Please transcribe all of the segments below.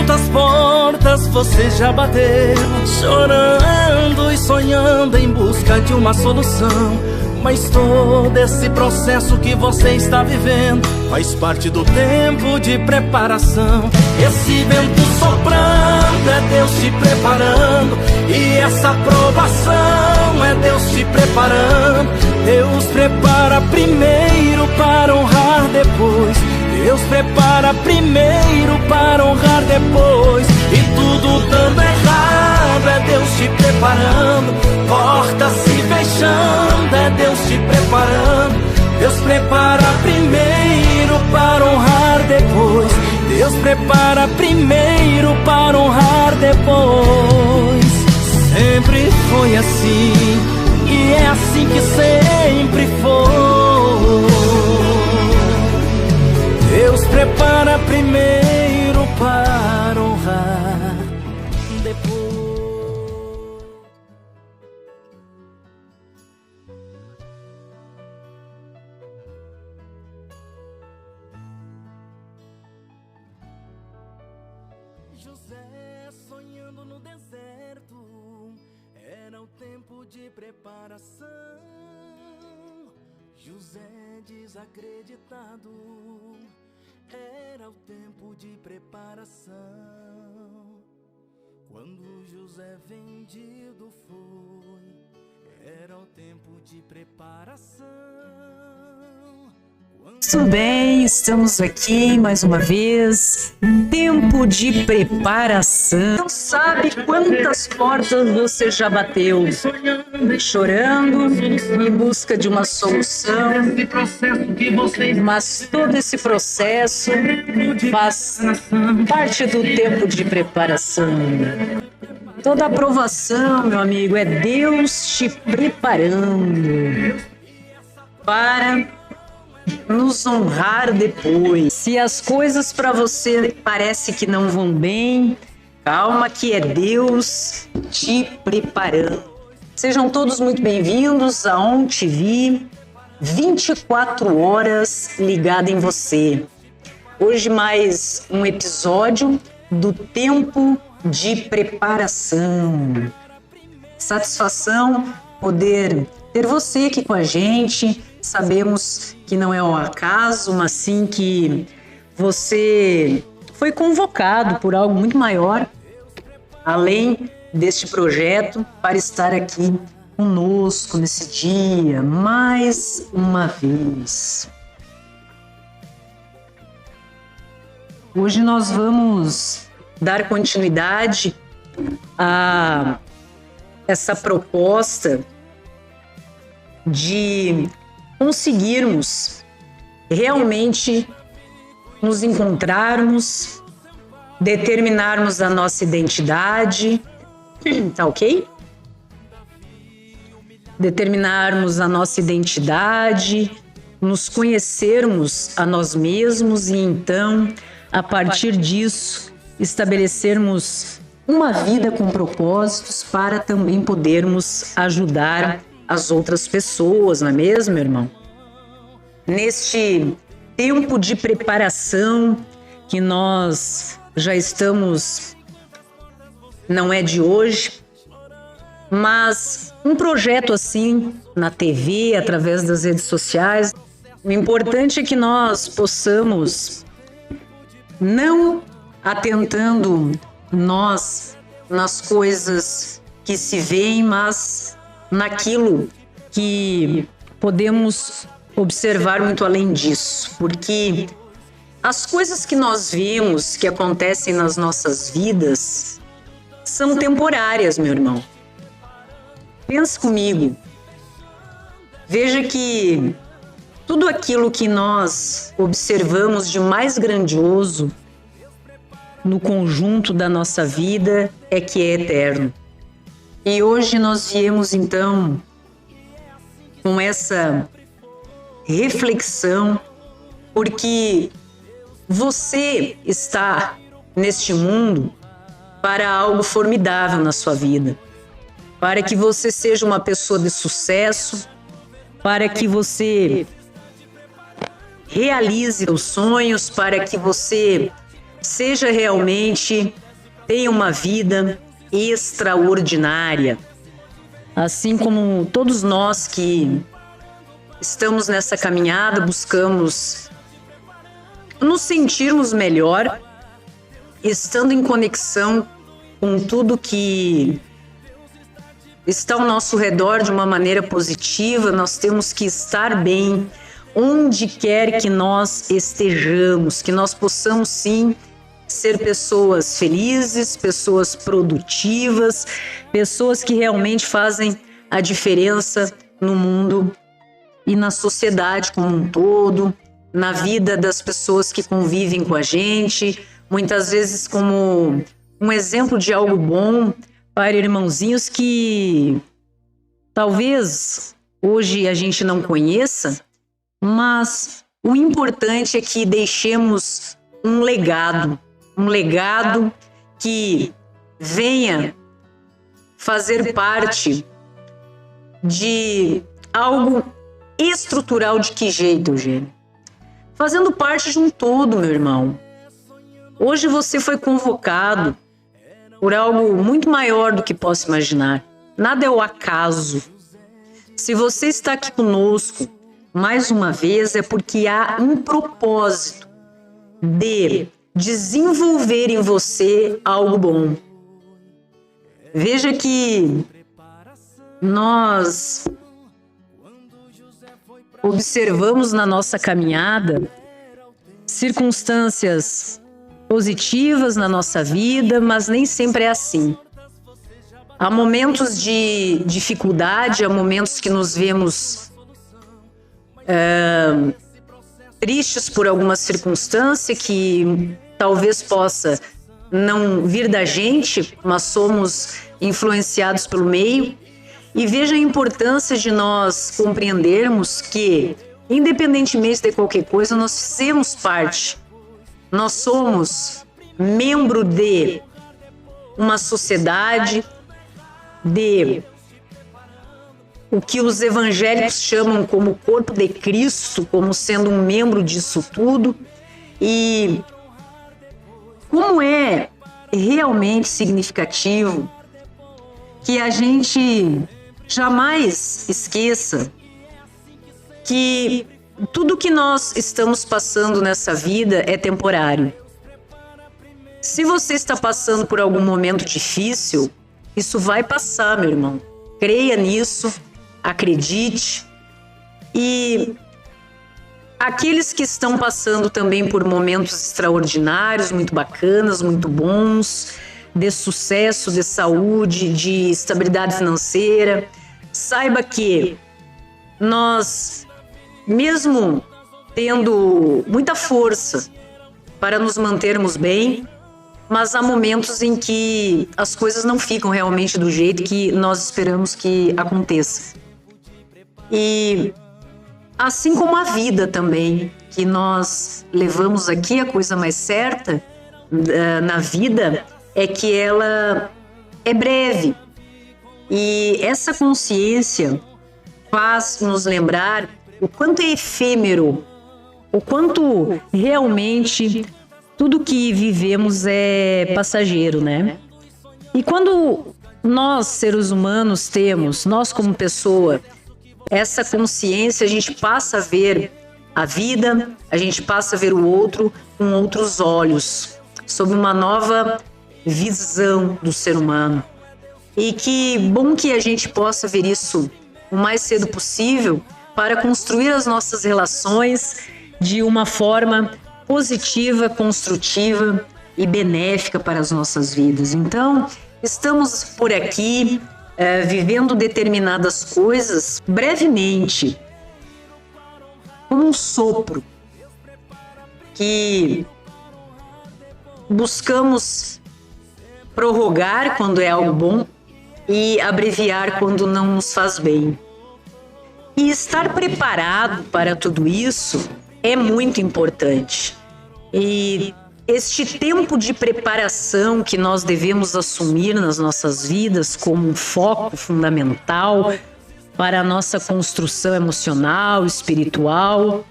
Quantas portas você já bateu, chorando e sonhando em busca de uma solução. Mas todo esse processo que você está vivendo faz parte do tempo de preparação. Esse vento soprando é Deus te preparando, e essa provação é Deus te preparando. Deus prepara primeiro para honrar depois. Deus prepara primeiro para honrar depois. E tudo dando errado é Deus te preparando. Portas se fechando é Deus te preparando. Deus prepara primeiro para honrar depois. Deus prepara primeiro para honrar depois. Sempre foi assim, e é assim que sempre foi. Deus prepara primeiro para honrar depois. José sonhando no deserto, era o tempo de preparação. José desacreditado, era o tempo de preparação. Quando José vendido foi, era o tempo de preparação. Tudo bem, estamos aqui mais uma vez. Tempo de preparação. Não sabe quantas portas você já bateu, chorando em busca de uma solução. Mas todo esse processo faz parte do tempo de preparação. Toda aprovação, meu amigo, é Deus te preparando para nos honrar depois. Se as coisas para você parece que não vão bem, calma que é Deus te preparando. Sejam todos muito bem-vindos a ON TV, 24 horas ligada em você. Hoje mais um episódio do tempo de preparação. Satisfação poder ter você aqui com a gente. Sabemos que não é um acaso, mas sim que você foi convocado por algo muito maior, além deste projeto, para estar aqui conosco nesse dia, mais uma vez. Hoje nós vamos dar continuidade a essa proposta de conseguirmos realmente nos encontrarmos, determinarmos a nossa identidade, tá ok? Determinarmos a nossa identidade, nos conhecermos a nós mesmos e então, a partir disso, estabelecermos uma vida com propósitos para também podermos ajudar as outras pessoas, não é mesmo, meu irmão? Neste tempo de preparação que nós já estamos, não é de hoje, mas um projeto assim na TV, através das redes sociais, o importante é que nós possamos, não atentando nós nas coisas que se veem, mas naquilo que podemos observar muito além disso, porque as coisas que nós vemos que acontecem nas nossas vidas são temporárias, meu irmão. Pense comigo. Veja que tudo aquilo que nós observamos de mais grandioso no conjunto da nossa vida é que é eterno. E hoje nós viemos então com essa reflexão, porque você está neste mundo para algo formidável na sua vida, para que você seja uma pessoa de sucesso, para que você realize os sonhos, para que você seja realmente, tenha uma vida extraordinária. Assim como todos nós que estamos nessa caminhada, buscamos nos sentirmos melhor, estando em conexão com tudo que está ao nosso redor de uma maneira positiva. Nós temos que estar bem onde quer que nós estejamos, que nós possamos sim ser pessoas felizes, pessoas produtivas, pessoas que realmente fazem a diferença no mundo e na sociedade como um todo, na vida das pessoas que convivem com a gente, muitas vezes como um exemplo de algo bom para irmãozinhos que talvez hoje a gente não conheça, mas o importante é que deixemos um legado que venha fazer parte de algo estrutural. De que jeito, Eugênio? Fazendo parte de um todo, meu irmão. Hoje você foi convocado por algo muito maior do que posso imaginar. Nada é o acaso. Se você está aqui conosco, mais uma vez, é porque há um propósito de desenvolver em você algo bom. Veja que nós observamos na nossa caminhada circunstâncias positivas na nossa vida, mas nem sempre é assim. Há momentos de dificuldade, há momentos que nos vemos tristes por alguma circunstância que talvez possa não vir da gente, mas somos influenciados pelo meio. E veja a importância de nós compreendermos que, independentemente de qualquer coisa, nós fazemos parte. Nós somos membro de uma sociedade, de o que os evangélicos chamam como corpo de Cristo, como sendo um membro disso tudo. E como é realmente significativo que a gente jamais esqueça que tudo que nós estamos passando nessa vida é temporário. Se você está passando por algum momento difícil, isso vai passar, meu irmão. Creia nisso, acredite. E aqueles que estão passando também por momentos extraordinários, muito bacanas, muito bons, de sucesso, de saúde, de estabilidade financeira, saiba que nós, mesmo tendo muita força para nos mantermos bem, mas há momentos em que as coisas não ficam realmente do jeito que nós esperamos que aconteça. E assim como a vida também, que nós levamos aqui, a coisa mais certa na vida é que ela é breve. E essa consciência faz nos lembrar o quanto é efêmero, o quanto realmente tudo que vivemos é passageiro, né? E quando nós, seres humanos, temos, nós como pessoa, essa consciência, a gente passa a ver a vida, a gente passa a ver o outro com outros olhos, sob uma nova visão do ser humano. E que bom que a gente possa ver isso o mais cedo possível para construir as nossas relações de uma forma positiva, construtiva e benéfica para as nossas vidas. Então, estamos por aqui vivendo determinadas coisas brevemente, como um sopro que buscamos prorrogar quando é algo bom e abreviar quando não nos faz bem. E estar preparado para tudo isso é muito importante. E este tempo de preparação que nós devemos assumir nas nossas vidas como um foco fundamental para a nossa construção emocional, espiritual,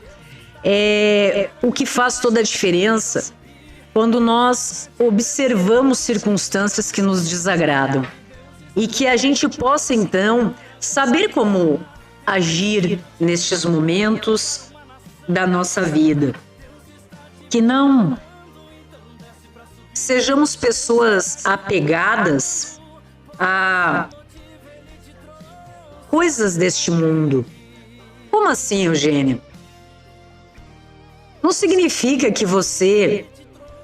é o que faz toda a diferença. quando nós observamos circunstâncias que nos desagradam e que a gente possa, então, saber como agir nestes momentos da nossa vida. Que não sejamos pessoas apegadas a coisas deste mundo. Como assim, Eugênia? Não significa que você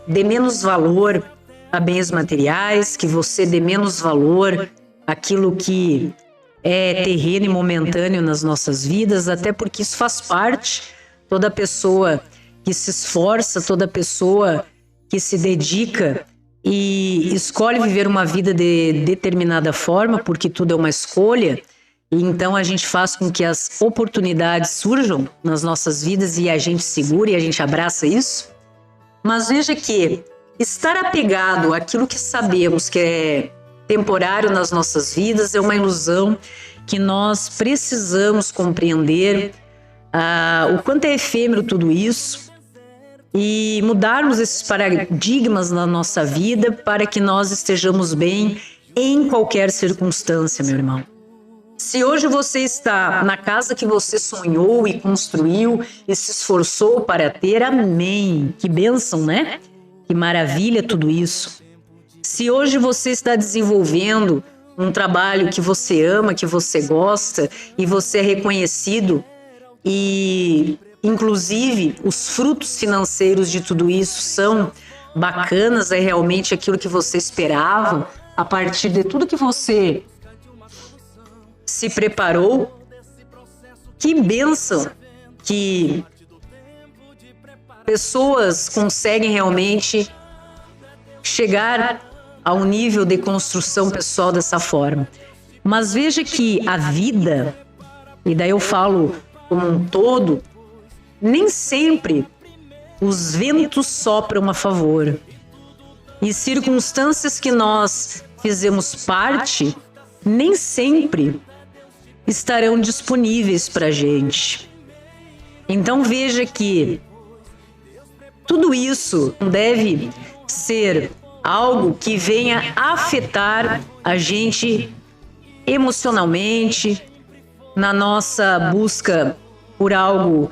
dê menos valor a bens materiais, que você dê menos valor àquilo que é terreno e momentâneo nas nossas vidas, até porque isso faz parte. Toda pessoa que se esforça, toda pessoa que se dedica e escolhe viver uma vida de determinada forma, porque tudo é uma escolha, e então a gente faz com que as oportunidades surjam nas nossas vidas e a gente segura e a gente abraça isso. Mas veja que estar apegado àquilo que sabemos que é temporário nas nossas vidas é uma ilusão que nós precisamos compreender o quanto é efêmero tudo isso e mudarmos esses paradigmas na nossa vida para que nós estejamos bem em qualquer circunstância, meu irmão. Se hoje você está na casa que você sonhou e construiu e se esforçou para ter, amém. Que bênção, né? Que maravilha tudo isso. Se hoje você está desenvolvendo um trabalho que você ama, que você gosta e você é reconhecido e, inclusive, os frutos financeiros de tudo isso são bacanas, é realmente aquilo que você esperava a partir de tudo que você se preparou. Que bênção que pessoas conseguem realmente chegar ao nível de construção pessoal dessa forma. Mas veja que a vida, e daí eu falo como um todo, nem sempre os ventos sopram a favor. E circunstâncias que nós fizemos parte, nem sempre estarão disponíveis para a gente. Então veja que tudo isso deve ser algo que venha afetar a gente emocionalmente, na nossa busca por algo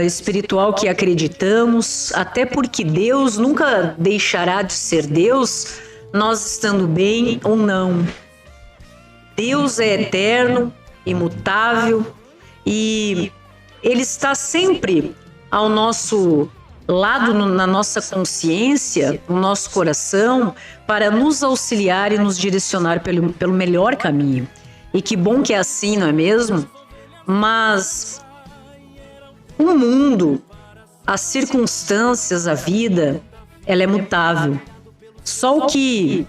espiritual que acreditamos, até porque Deus nunca deixará de ser Deus, nós estando bem ou não. Deus é eterno, imutável, e Ele está sempre ao nosso lado, na nossa consciência, no nosso coração, para nos auxiliar e nos direcionar pelo melhor caminho. E que bom que é assim, não é mesmo? Mas o mundo, as circunstâncias, a vida, ela é mutável. Só o que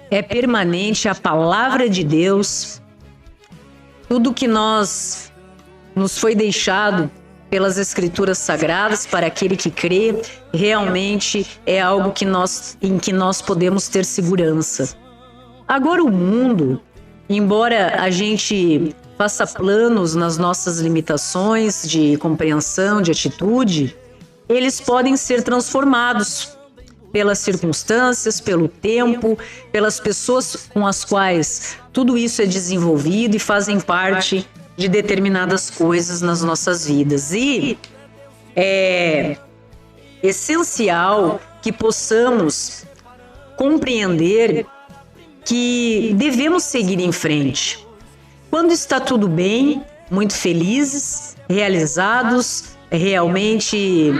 é permanente, a palavra de Deus, tudo que nos foi deixado pelas Escrituras Sagradas para aquele que crê, realmente é algo em que nós podemos ter segurança. Agora o mundo, embora a gente faça planos nas nossas limitações de compreensão, de atitude, eles podem ser transformados pelas circunstâncias, pelo tempo, pelas pessoas com as quais tudo isso é desenvolvido e fazem parte de determinadas coisas nas nossas vidas. E é essencial que possamos compreender que devemos seguir em frente. Quando está tudo bem, muito felizes, realizados, realmente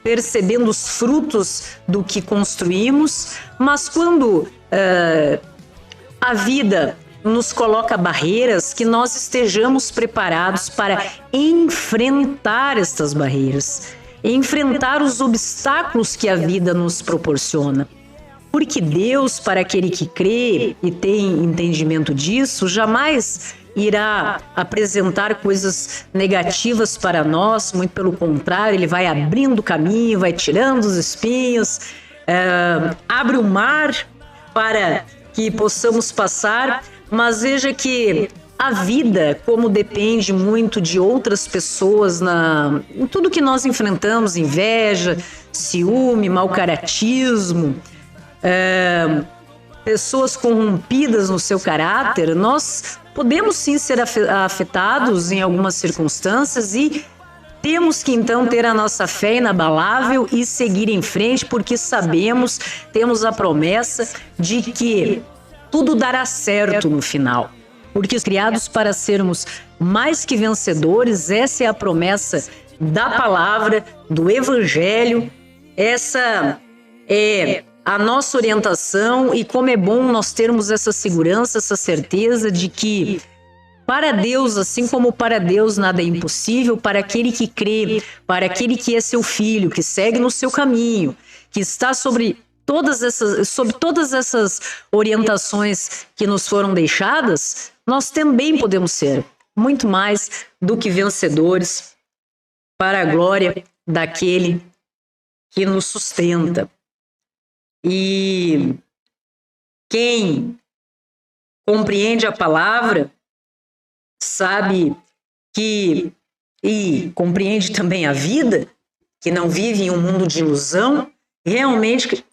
percebendo os frutos do que construímos, mas quando a vida nos coloca barreiras, que nós estejamos preparados para enfrentar estas barreiras, enfrentar os obstáculos que a vida nos proporciona. Porque Deus, para aquele que crê e tem entendimento disso, jamais irá apresentar coisas negativas para nós, muito pelo contrário, Ele vai abrindo o caminho, vai tirando os espinhos, abre o mar para que possamos passar. Mas veja que a vida, como depende muito de outras pessoas em tudo que nós enfrentamos, inveja, ciúme, mau-caratismo, pessoas corrompidas no seu caráter, nós podemos sim ser afetados em algumas circunstâncias e temos que então ter a nossa fé inabalável e seguir em frente, porque sabemos, temos a promessa de que tudo dará certo no final. Porque criados para sermos mais que vencedores, essa é a promessa da palavra, do Evangelho, essa é a nossa orientação e como é bom nós termos essa segurança, essa certeza de que para Deus, assim como para Deus nada é impossível, para aquele que crê, para aquele que é seu filho, que segue no seu caminho, que está sobre todas essas orientações que nos foram deixadas, nós também podemos ser muito mais do que vencedores para a glória daquele que nos sustenta. E quem compreende a palavra sabe que, e compreende também a vida, que não vive em um mundo de ilusão, realmente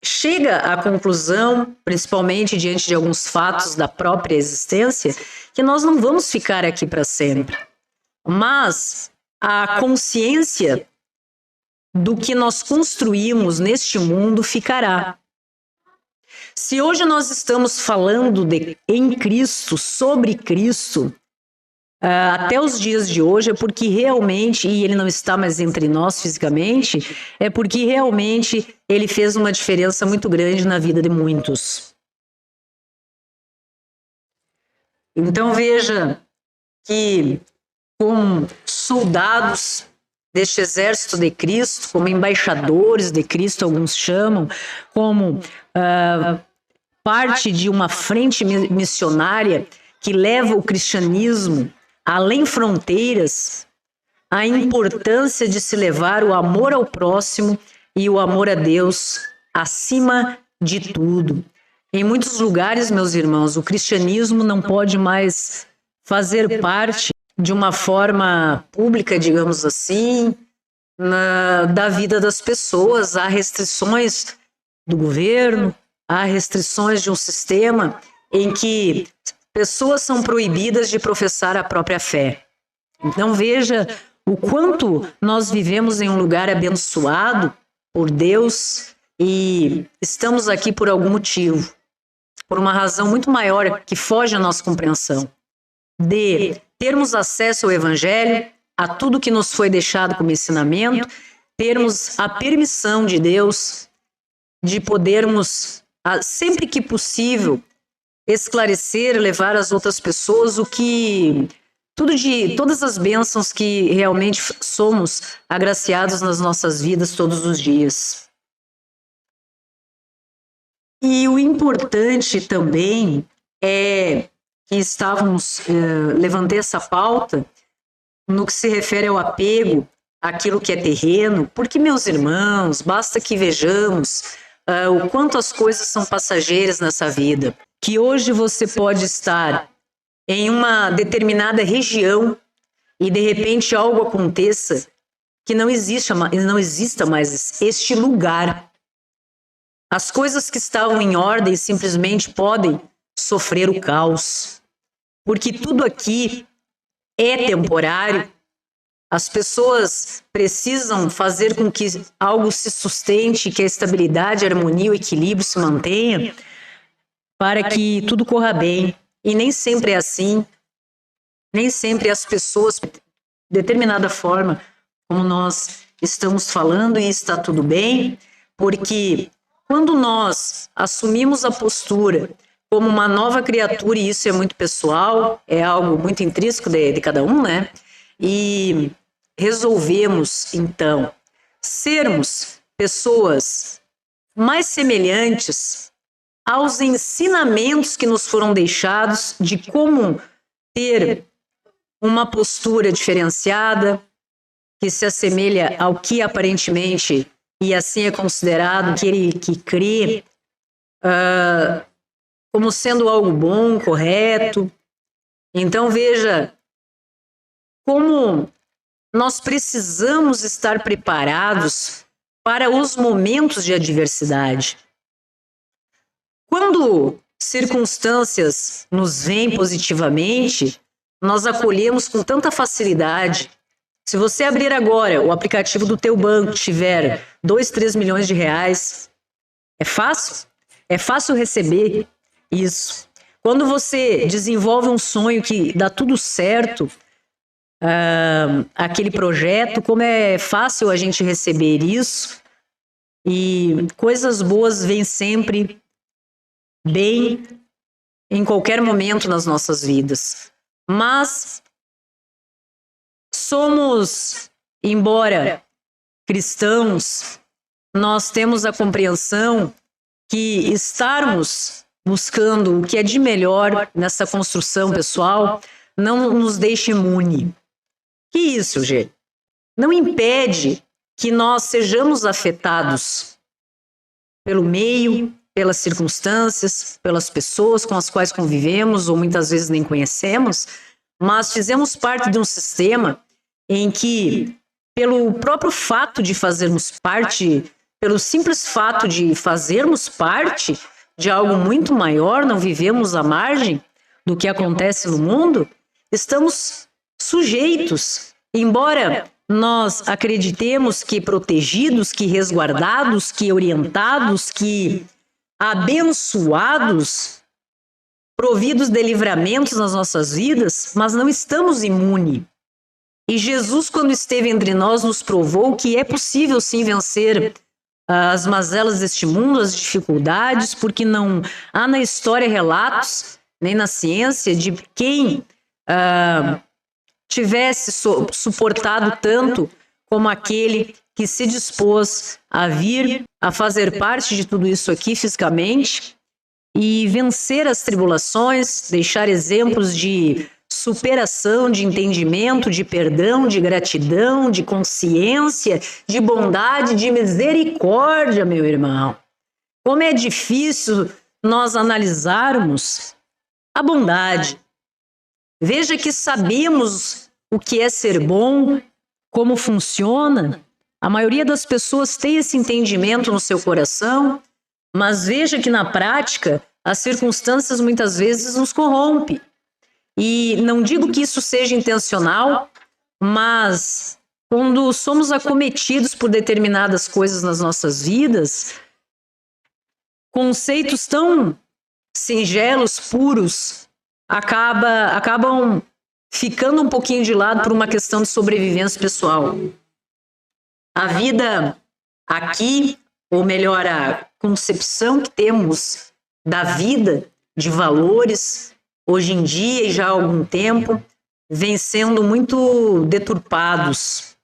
chega à conclusão, principalmente diante de alguns fatos da própria existência, que nós não vamos ficar aqui para sempre. Mas a consciência do que nós construímos neste mundo ficará. Se hoje nós estamos falando em Cristo, sobre Cristo, até os dias de hoje, é porque realmente, e ele não está mais entre nós fisicamente, é porque realmente ele fez uma diferença muito grande na vida de muitos. Então veja que, como soldados deste exército de Cristo, como embaixadores de Cristo, alguns chamam, como parte de uma frente missionária que leva o cristianismo além fronteiras, a importância de se levar o amor ao próximo e o amor a Deus acima de tudo. Em muitos lugares, meus irmãos, o cristianismo não pode mais fazer parte de uma forma pública, digamos assim, da vida das pessoas. Há restrições do governo, há restrições de um sistema em que pessoas são proibidas de professar a própria fé. Então veja o quanto nós vivemos em um lugar abençoado por Deus e estamos aqui por algum motivo, por uma razão muito maior que foge à nossa compreensão, de termos acesso ao Evangelho, a tudo que nos foi deixado como ensinamento, termos a permissão de Deus de podermos, sempre que possível, esclarecer, levar às outras pessoas todas as bênçãos que realmente somos agraciados nas nossas vidas todos os dias. E o importante também é que levantei essa pauta no que se refere ao apego àquilo que é terreno, porque, meus irmãos, basta que vejamos o quanto as coisas são passageiras nessa vida. Que hoje você pode estar em uma determinada região e de repente algo aconteça que não exista mais este lugar. As coisas que estavam em ordem simplesmente podem sofrer o caos, porque tudo aqui é temporário. As pessoas precisam fazer com que algo se sustente, que a estabilidade, a harmonia, o equilíbrio se mantenha, para que tudo corra bem. E nem sempre é assim. Nem sempre as pessoas, de determinada forma, como nós estamos falando, e está tudo bem, porque quando nós assumimos a postura como uma nova criatura, e isso é muito pessoal, é algo muito intrínseco de cada um, né? E resolvemos, então, sermos pessoas mais semelhantes aos ensinamentos que nos foram deixados de como ter uma postura diferenciada, que se assemelha ao que aparentemente, e assim é considerado, aquele que crê como sendo algo bom, correto, Então veja como nós precisamos estar preparados para os momentos de adversidade. Quando circunstâncias nos vêm positivamente, nós acolhemos com tanta facilidade. Se você abrir agora o aplicativo do teu banco, tiver 2, 3 milhões de reais, é fácil? É fácil receber isso. Quando você desenvolve um sonho que dá tudo certo, aquele projeto, como é fácil a gente receber isso, e coisas boas vêm sempre bem em qualquer momento nas nossas vidas. Mas somos, embora cristãos, nós temos a compreensão que estarmos buscando o que é de melhor nessa construção pessoal não nos deixa imune. Que isso, gente? Não impede que nós sejamos afetados pelo meio, pelas circunstâncias, pelas pessoas com as quais convivemos ou muitas vezes nem conhecemos, mas fizemos parte de um sistema em que, pelo próprio fato de fazermos parte, pelo simples fato de fazermos parte de algo muito maior, não vivemos à margem do que acontece no mundo, estamos sujeitos, embora nós acreditemos que protegidos, que resguardados, que orientados, que abençoados, providos de livramentos nas nossas vidas, mas não estamos imunes. E Jesus, quando esteve entre nós, nos provou que é possível sim vencer as mazelas deste mundo, as dificuldades, porque não há na história relatos, nem na ciência, de quem tivesse suportado tanto como aquele que se dispôs a vir a fazer parte de tudo isso aqui fisicamente e vencer as tribulações, deixar exemplos de superação, de entendimento, de perdão, de gratidão, de consciência, de bondade, de misericórdia, meu irmão. Como é difícil nós analisarmos a bondade. Veja que sabemos o que é ser bom, como funciona. A maioria das pessoas tem esse entendimento no seu coração, mas veja que na prática as circunstâncias muitas vezes nos corrompem. E não digo que isso seja intencional, mas quando somos acometidos por determinadas coisas nas nossas vidas, conceitos tão singelos, puros, acabam ficando um pouquinho de lado por uma questão de sobrevivência pessoal. A vida aqui, ou melhor, a concepção que temos da vida, de valores, hoje em dia e já há algum tempo, vem sendo muito deturpados.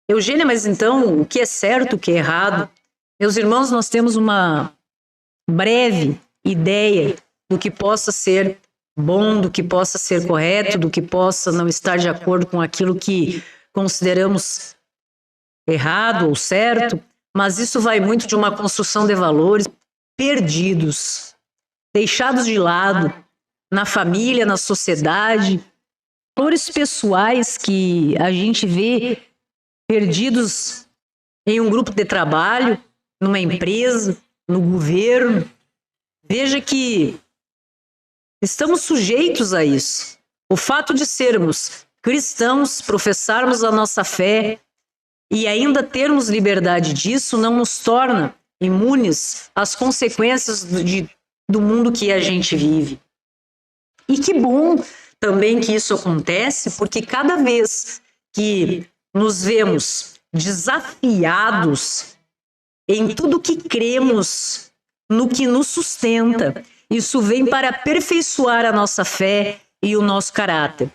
Eugênia, mas então, o que é certo, o que é errado? Meus irmãos, nós temos uma breve ideia do que possa ser bom, do que possa ser correto, do que possa não estar de acordo com aquilo que consideramos errado ou certo, mas isso vai muito de uma construção de valores perdidos, deixados de lado na família, na sociedade, valores pessoais que a gente vê perdidos em um grupo de trabalho, numa empresa, no governo. Veja que estamos sujeitos a isso. O fato de sermos cristãos, professarmos a nossa fé e ainda termos liberdade disso não nos torna imunes às consequências do mundo que a gente vive. E que bom também que isso acontece, porque cada vez que nos vemos desafiados em tudo que cremos, no que nos sustenta, isso vem para aperfeiçoar a nossa fé e o nosso caráter.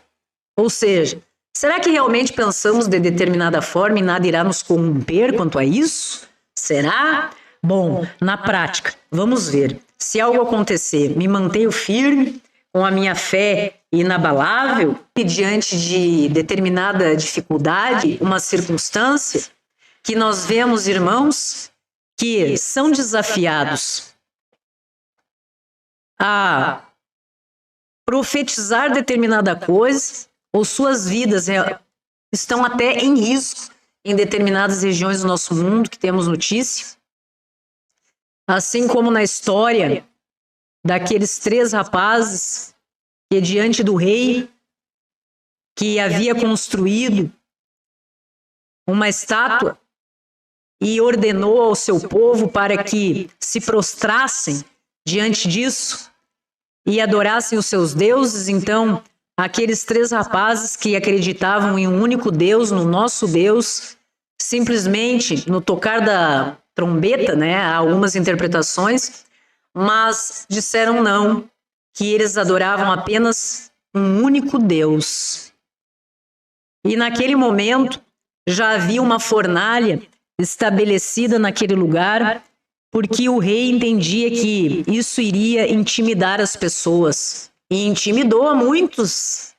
Ou seja, será que realmente pensamos de determinada forma e nada irá nos corromper quanto a isso? Será? Bom, na prática, vamos ver. Se algo acontecer, me mantenho firme, com a minha fé inabalável, e diante de determinada dificuldade, uma circunstância, que nós vemos irmãos que são desafiados a profetizar determinada coisa, ou suas vidas estão até em risco em determinadas regiões do nosso mundo que temos notícia. Assim como na história daqueles 3 rapazes que, diante do rei, que havia construído uma estátua e ordenou ao seu povo para que se prostrassem diante disso e adorassem os seus deuses. Então, aqueles 3 rapazes que acreditavam em um único Deus, no nosso Deus, simplesmente no tocar da trombeta, né, há algumas interpretações, mas disseram não, que eles adoravam apenas um único Deus. E naquele momento já havia uma fornalha estabelecida naquele lugar, porque o rei entendia que isso iria intimidar as pessoas. E intimidou a muitos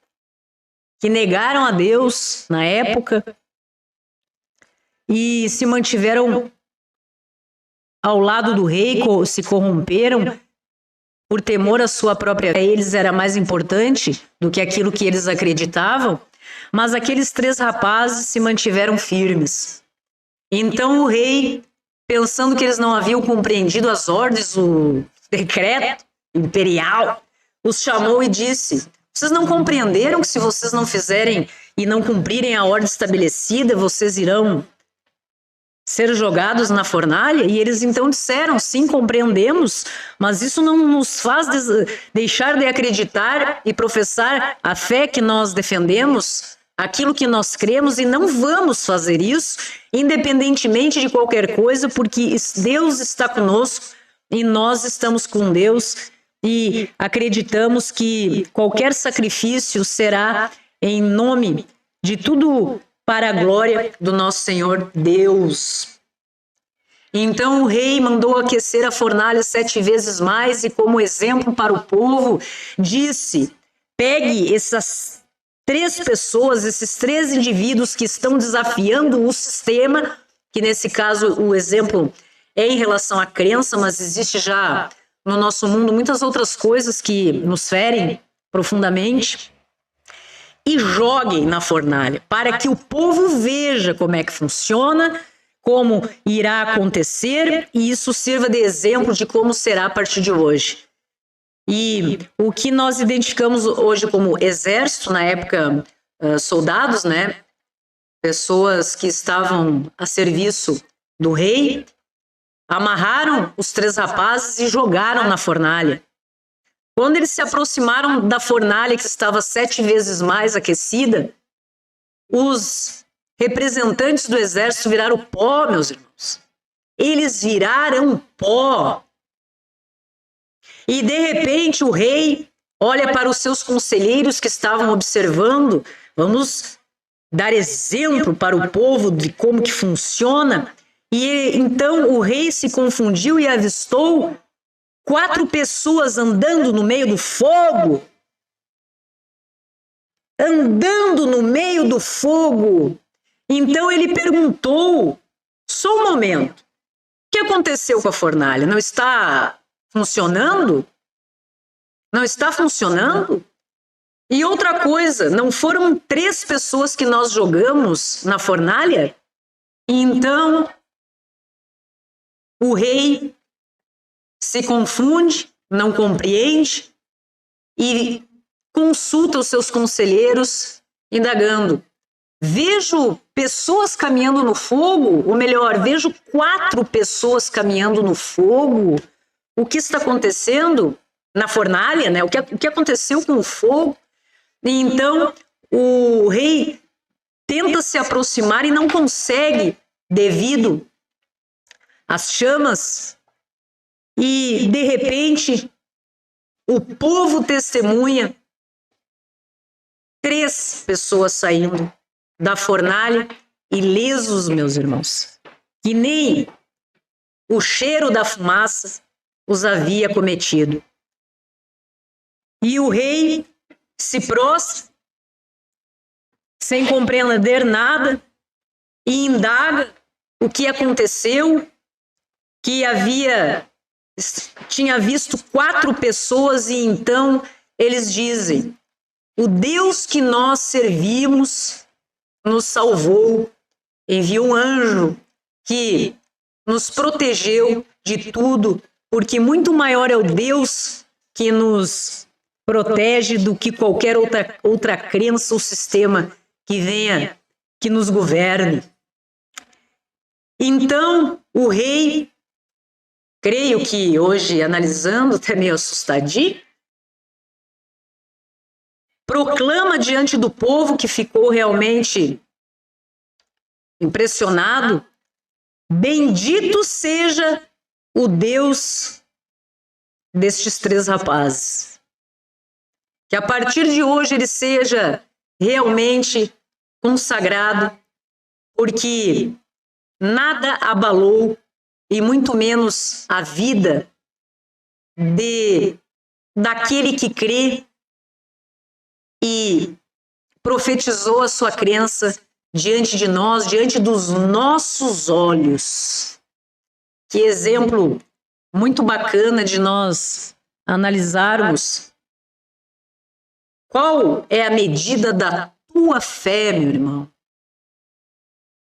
que negaram a Deus na época e se mantiveram ao lado do rei, se corromperam por temor à sua própria vida. Eles era mais importante do que aquilo que eles acreditavam, mas aqueles 3 rapazes se mantiveram firmes. Então o rei, pensando que eles não haviam compreendido as ordens, o decreto imperial, os chamou e disse: vocês não compreenderam que se vocês não fizerem e não cumprirem a ordem estabelecida, vocês irão ser jogados na fornalha? E eles então disseram: sim, compreendemos, mas isso não nos faz deixar de acreditar e professar a fé que nós defendemos, aquilo que nós cremos, e não vamos fazer isso, independentemente de qualquer coisa, porque Deus está conosco e nós estamos com Deus e acreditamos que qualquer sacrifício será em nome de tudo para a glória do nosso Senhor Deus. Então o rei mandou aquecer a fornalha 7 vezes mais e, como exemplo para o povo, disse: pegue essas 3 pessoas, esses 3 indivíduos que estão desafiando o sistema, que nesse caso o exemplo é em relação à crença, mas existe já no nosso mundo muitas outras coisas que nos ferem profundamente, e joguem na fornalha, para que o povo veja como é que funciona, como irá acontecer, e isso sirva de exemplo de como será a partir de hoje. E o que nós identificamos hoje como exército, na época, soldados, né? Pessoas que estavam a serviço do rei, amarraram os 3 rapazes e jogaram na fornalha. Quando eles se aproximaram da fornalha, que estava 7 vezes mais aquecida, os representantes do exército viraram pó, meus irmãos. Eles viraram pó. E de repente o rei olha para os seus conselheiros que estavam observando. Vamos dar exemplo para o povo de como que funciona. E então o rei se confundiu e avistou 4 pessoas andando no meio do fogo. Andando no meio do fogo. Então ele perguntou: só um momento, o que aconteceu com a fornalha? Não está funcionando? Não está funcionando? E outra coisa, não foram 3 pessoas que nós jogamos na fornalha? Então o rei se confunde, não compreende e consulta os seus conselheiros, indagando: vejo pessoas caminhando no fogo, ou melhor, vejo 4 pessoas caminhando no fogo. O que está acontecendo na fornalha, né? O que aconteceu com o fogo? E então o rei tenta se aproximar e não consegue, devido às chamas. E, de repente, o povo testemunha 3 pessoas saindo da fornalha ilesos, meus irmãos, que nem o cheiro da fumaça os havia cometido. E o rei se prostra, sem compreender nada, e indaga o que aconteceu, que tinha visto 4 pessoas, e então eles dizem: o Deus que nós servimos nos salvou, enviou um anjo que nos protegeu de tudo, porque muito maior é o Deus que nos protege do que qualquer outra crença ou sistema que venha, que nos governe. Então, o rei, creio que hoje, analisando, até meio assustadinho, proclama diante do povo, que ficou realmente impressionado: bendito seja o Deus destes 3 rapazes. Que a partir de hoje ele seja realmente consagrado, porque nada abalou, e muito menos a vida daquele que crê e profetizou a sua crença diante de nós, diante dos nossos olhos. Que exemplo muito bacana de nós analisarmos qual é a medida da tua fé, meu irmão.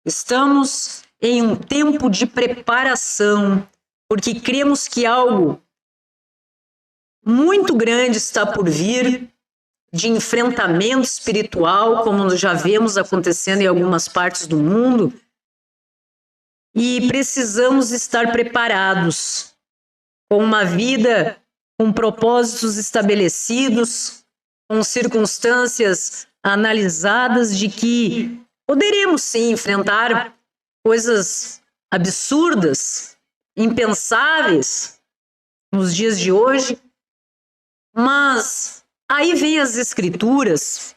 Estamos em um tempo de preparação, porque cremos que algo muito grande está por vir, de enfrentamento espiritual, como já vemos acontecendo em algumas partes do mundo, e precisamos estar preparados, com uma vida com propósitos estabelecidos, com circunstâncias analisadas, de que poderemos sim enfrentar coisas absurdas, impensáveis nos dias de hoje, mas aí vem as Escrituras,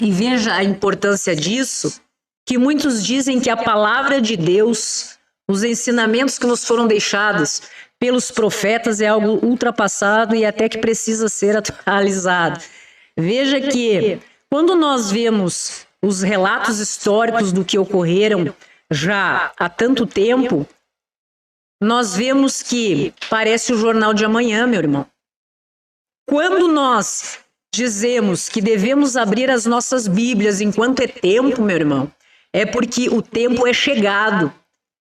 e veja a importância disso, que muitos dizem que a palavra de Deus, os ensinamentos que nos foram deixados pelos profetas, é algo ultrapassado e até que precisa ser atualizado. Veja que quando nós vemos os relatos históricos do que ocorreram já há tanto tempo, nós vemos que parece o jornal de amanhã, meu irmão. Quando nós dizemos que devemos abrir as nossas Bíblias enquanto é tempo, meu irmão, é porque o tempo é chegado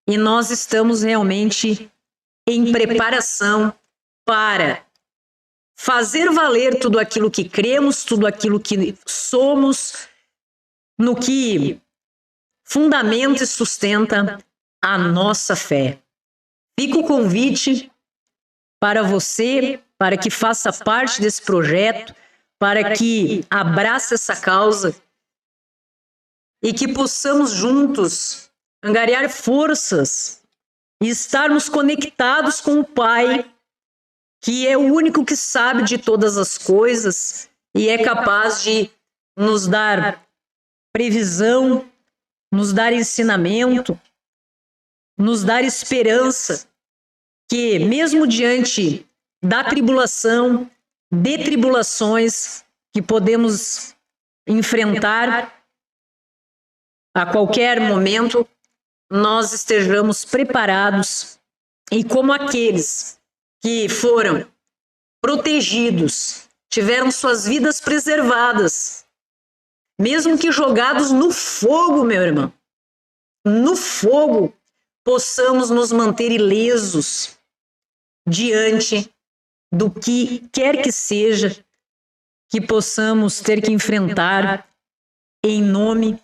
e nós estamos realmente em preparação para fazer valer tudo aquilo que cremos, tudo aquilo que somos, no que fundamenta e sustenta a nossa fé. Fica o convite para você, para que faça parte desse projeto, para que abrace essa causa e que possamos juntos angariar forças e estarmos conectados com o Pai, que é o único que sabe de todas as coisas e é capaz de nos dar previsão, nos dar ensinamento, nos dar esperança, que mesmo diante da tribulação, de tribulações que podemos enfrentar a qualquer momento, nós estejamos preparados e como aqueles que foram protegidos, tiveram suas vidas preservadas, mesmo que jogados no fogo, meu irmão, no fogo, possamos nos manter ilesos diante do que quer que seja que possamos ter que enfrentar em nome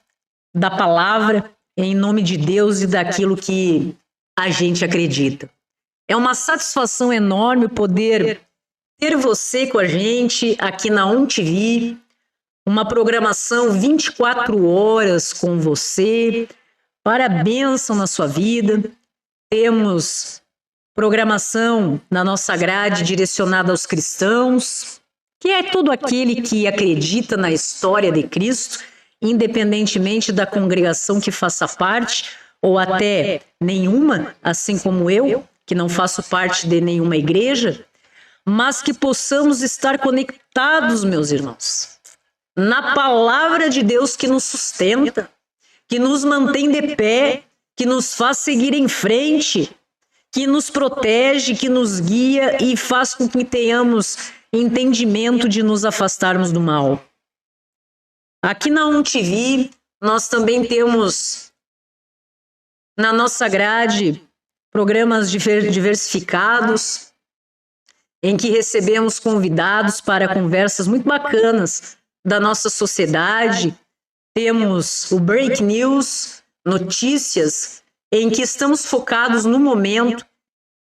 da palavra, em nome de Deus e daquilo que a gente acredita. É uma satisfação enorme poder ter você com a gente aqui na ONTV, uma programação 24 horas com você, para a bênção na sua vida. Temos programação na nossa grade direcionada aos cristãos, que é todo aquele que acredita na história de Cristo, independentemente da congregação que faça parte, ou até nenhuma, assim como eu, que não faço parte de nenhuma igreja, mas que possamos estar conectados, meus irmãos, na palavra de Deus que nos sustenta, que nos mantém de pé, que nos faz seguir em frente, que nos protege, que nos guia e faz com que tenhamos entendimento de nos afastarmos do mal. Aqui na ONTV, nós também temos na nossa grade programas diversificados, em que recebemos convidados para conversas muito bacanas da nossa sociedade. Temos o Break News, notícias, em que estamos focados no momento,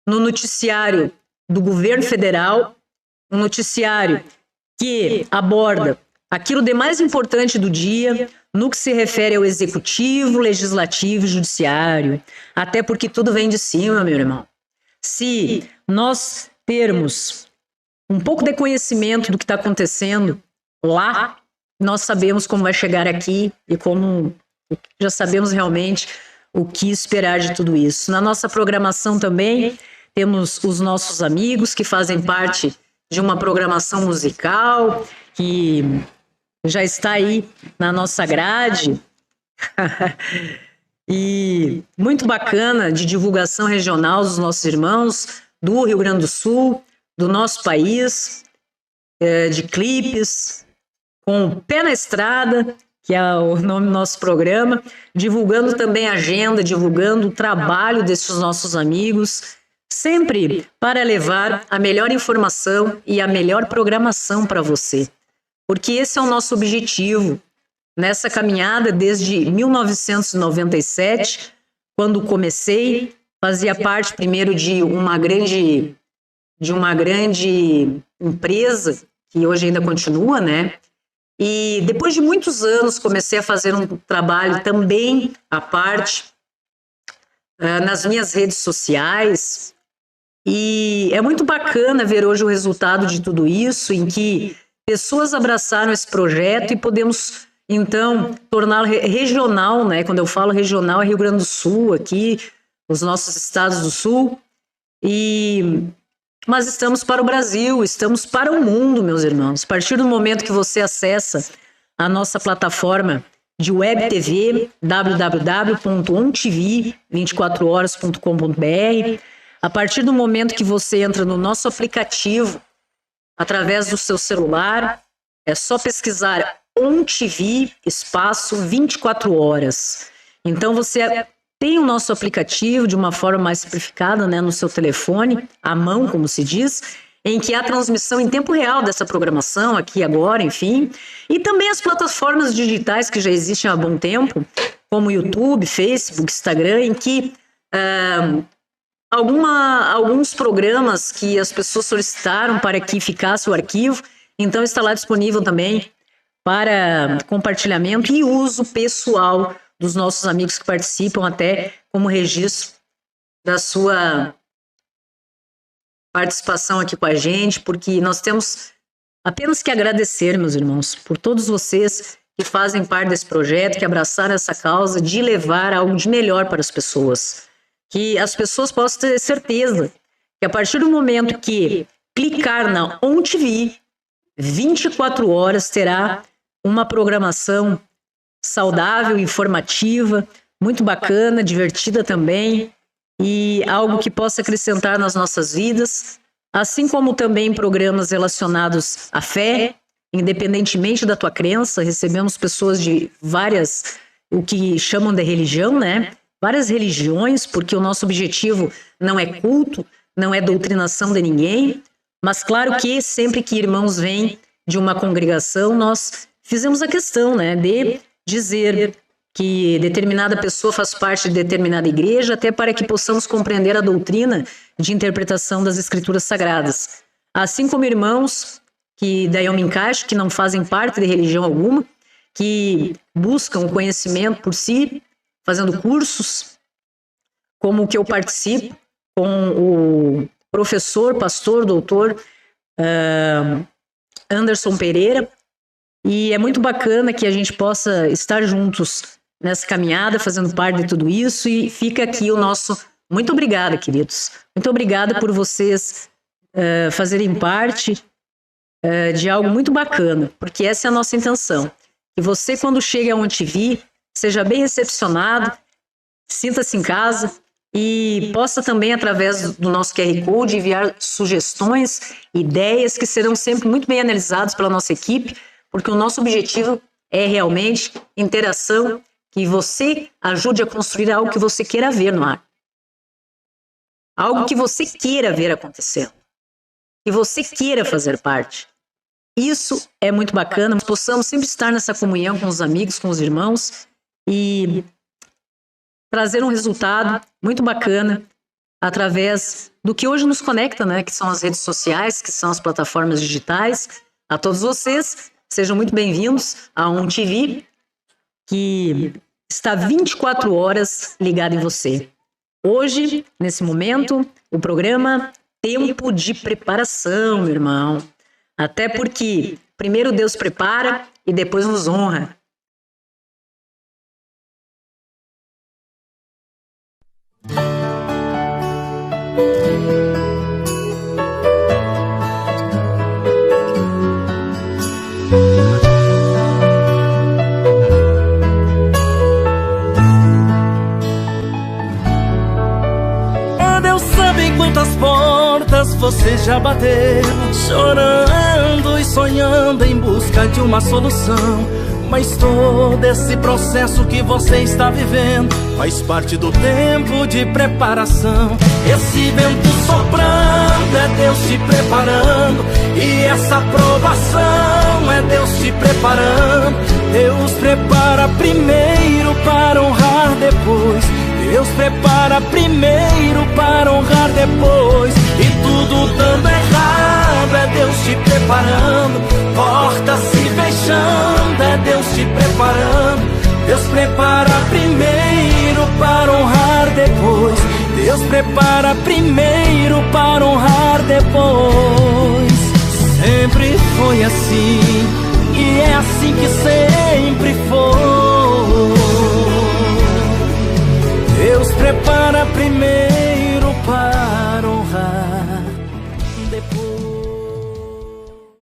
no noticiário do governo federal, um noticiário que aborda aquilo de mais importante do dia, no que se refere ao executivo, legislativo e judiciário. Até porque tudo vem de cima, meu irmão. Se nós termos um pouco de conhecimento do que está acontecendo lá, nós sabemos como vai chegar aqui e como já sabemos realmente o que esperar de tudo isso. Na nossa programação também temos os nossos amigos que fazem parte de uma programação musical que já está aí na nossa grade e muito bacana, de divulgação regional dos nossos irmãos do Rio Grande do Sul, do nosso país, de clipes, com o Pé na Estrada, que é o nome do nosso programa, divulgando também a agenda, divulgando o trabalho desses nossos amigos, sempre para levar a melhor informação e a melhor programação para você. Porque esse é o nosso objetivo nessa caminhada desde 1997, quando comecei, fazia parte primeiro de uma grande empresa, que hoje ainda continua, né? E depois de muitos anos comecei a fazer um trabalho também à parte nas minhas redes sociais. E é muito bacana ver hoje o resultado de tudo isso, em que pessoas abraçaram esse projeto e podemos, então, torná-lo regional, né? Quando eu falo regional, é Rio Grande do Sul, aqui, os nossos estados do Sul. Mas estamos para o Brasil, estamos para o mundo, meus irmãos. A partir do momento que você acessa a nossa plataforma de web TV, www.ontv24horas.com.br, a partir do momento que você entra no nosso aplicativo, através do seu celular, é só pesquisar ONTV, espaço 24 horas. Então você tem o nosso aplicativo de uma forma mais simplificada, né, no seu telefone, à mão, como se diz, em que há transmissão em tempo real dessa programação, aqui agora, enfim. E também as plataformas digitais que já existem há bom tempo, como YouTube, Facebook, Instagram, em que alguns programas que as pessoas solicitaram para que ficasse o arquivo, então está lá disponível também para compartilhamento e uso pessoal dos nossos amigos que participam, até como registro da sua participação aqui com a gente, porque nós temos apenas que agradecer, meus irmãos, por todos vocês que fazem parte desse projeto, que abraçaram essa causa de levar algo de melhor para as pessoas. Que as pessoas possam ter certeza que a partir do momento que clicar na ONTV, 24 horas terá uma programação saudável, informativa, muito bacana, divertida também, e algo que possa acrescentar nas nossas vidas, assim como também programas relacionados à fé, independentemente da tua crença. Recebemos pessoas de várias, o que chamam de religião, né? Várias religiões, porque o nosso objetivo não é culto, não é doutrinação de ninguém, mas claro que sempre que irmãos vêm de uma congregação, nós fizemos a questão, né, de dizer que determinada pessoa faz parte de determinada igreja, até para que possamos compreender a doutrina de interpretação das escrituras sagradas. Assim como irmãos, que daí eu me encaixo, que não fazem parte de religião alguma, que buscam o conhecimento por si, fazendo cursos, como o que eu participo com o professor, pastor, doutor Anderson Pereira, e é muito bacana que a gente possa estar juntos nessa caminhada, fazendo parte de tudo isso, e fica aqui o nosso muito obrigada, queridos. Muito obrigada por vocês fazerem parte de algo muito bacana, porque essa é a nossa intenção. Que você, quando chega a ONTV, seja bem recepcionado, sinta-se em casa e possa também, através do nosso QR Code, enviar sugestões, ideias que serão sempre muito bem analisadas pela nossa equipe, porque o nosso objetivo é realmente interação, que você ajude a construir algo que você queira ver no ar. Algo que você queira ver acontecendo. Que você queira fazer parte. Isso é muito bacana, nós possamos sempre estar nessa comunhão com os amigos, com os irmãos e trazer um resultado muito bacana através do que hoje nos conecta, né? Que são as redes sociais, que são as plataformas digitais. A todos vocês, sejam muito bem-vindos a TV, que está 24 horas ligado em você. Hoje, nesse momento, o programa Tempo de Preparação, meu irmão. Até porque primeiro Deus prepara e depois nos honra. Quantas portas você já bateu, chorando e sonhando em busca de uma solução. Mas todo esse processo que você está vivendo faz parte do tempo de preparação. Esse vento soprando é Deus te preparando, e essa provação é Deus te preparando. Deus prepara primeiro para honrar depois. Deus prepara primeiro para honrar depois. E tudo dando errado é Deus te preparando. Portas se fechando é Deus te preparando. Deus prepara primeiro para honrar depois. Deus prepara primeiro para honrar depois. Sempre foi assim, e é assim que sempre foi.